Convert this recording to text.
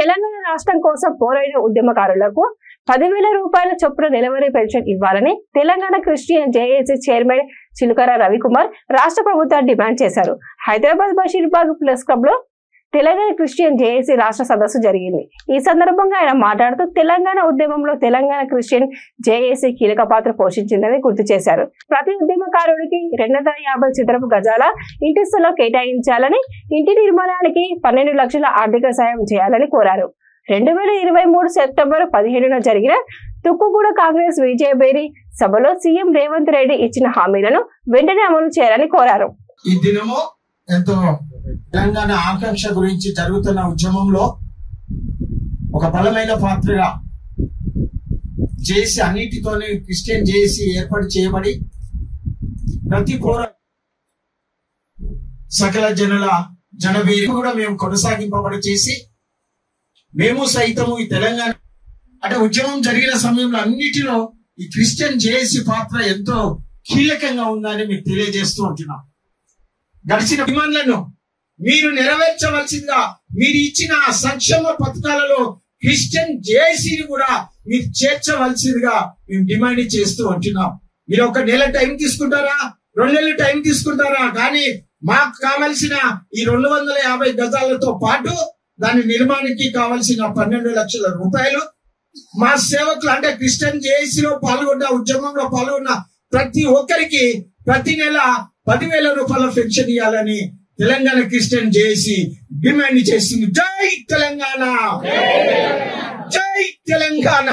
తెలంగాణ రాష్ట్రం కోసం పోరాడిన ఉద్యమకారులకు 10,000 రూపాయల చొప్పున నెలవారీ పెన్షన్ ఇవ్వాలని Telangana Christian JAC chairman Chilukara Ravikumar రాష్ట్ర ప్రభుత్వాన్ని డిమాండ్ చేశారు. హైదరాబాద్ బషీర్బాగ్ ప్రెస్ క్లబ్ లో తెలంగాణ క్రిస్టియన్ జేఏసీ రాష్ట్ర సదస్సు జరిగింది. ఈ సందర్భంగా ఆయన మాట్లాడుతూ తెలంగాణ ఉద్యమంలో తెలంగాణ క్రిస్టియన్ జేఏసీ కీలక పాత్ర పోషించిందని గుర్తు చేశారు. ప్రతి ఉద్యమకారుడికి 250 చదరపు గజాల ఇంటి స్థలం కేటాయించాలని, ఇంటి నిర్మాణానికి 12 లక్షల ఆర్థిక సాయం చేయాలని కోరారు. 2023 సెప్టెంబర్ 17న జరిగిన తుక్కుగూడ కాంగ్రెస్ విజయబేరి సభలో సీఎం రేవంత్ రెడ్డి ఇచ్చిన హామీలను వెంటనే అమలు చేయాలని కోరారు. ఈ దినము ఎంతో తెలంగాణ ఆకాంక్ష గురించి జరుగుతున్న ఉద్యమంలో ఒక బలమైన పాత్రగా చేసి అన్నిటితోనే క్రిస్టియన్ చేసి ఏర్పాటు చేయబడి ప్రతి సకల జనవేరి కూడా మేము కొనసాగింపబడి చేసి మేము సైతము ఈ తెలంగాణ అంటే ఉద్యమం జరిగిన సమయంలో అన్నిటిలో ఈ క్రిస్టియన్ జేఏసీ పాత్ర ఎంతో కీలకంగా ఉందని మీకు తెలియజేస్తూ ఉంటున్నాం. గడిచిన డిమాండ్లను మీరు నెరవేర్చవలసిందిగా మీరు ఇచ్చిన సంక్షేమ పథకాలలో క్రిస్టియన్ జేఏసీని కూడా మీరు చేర్చవలసిందిగా మేము డిమాండ్ చేస్తూ ఉంటున్నాం. మీరు 1 నెల టైం తీసుకుంటారా, 2 నెలలు టైం తీసుకుంటారా, కానీ మాకు కావలసిన ఈ 250 గజాలతో పాటు దాని నిర్మాణానికి కావలసిన 12 లక్షల రూపాయలు మా సేవకులు అంటే క్రిస్టియన్ జేఏసీలో పాల్గొన్న ఉద్యమంలో పాల్గొన్న ప్రతి ఒక్కరికి ప్రతి నెల 10,000 రూపాయల పెన్షన్ ఇవ్వాలని తెలంగాణ క్రిస్టియన్ జేఏసీ డిమాండ్ చేస్తుంది. జై తెలంగాణ, జై తెలంగాణ.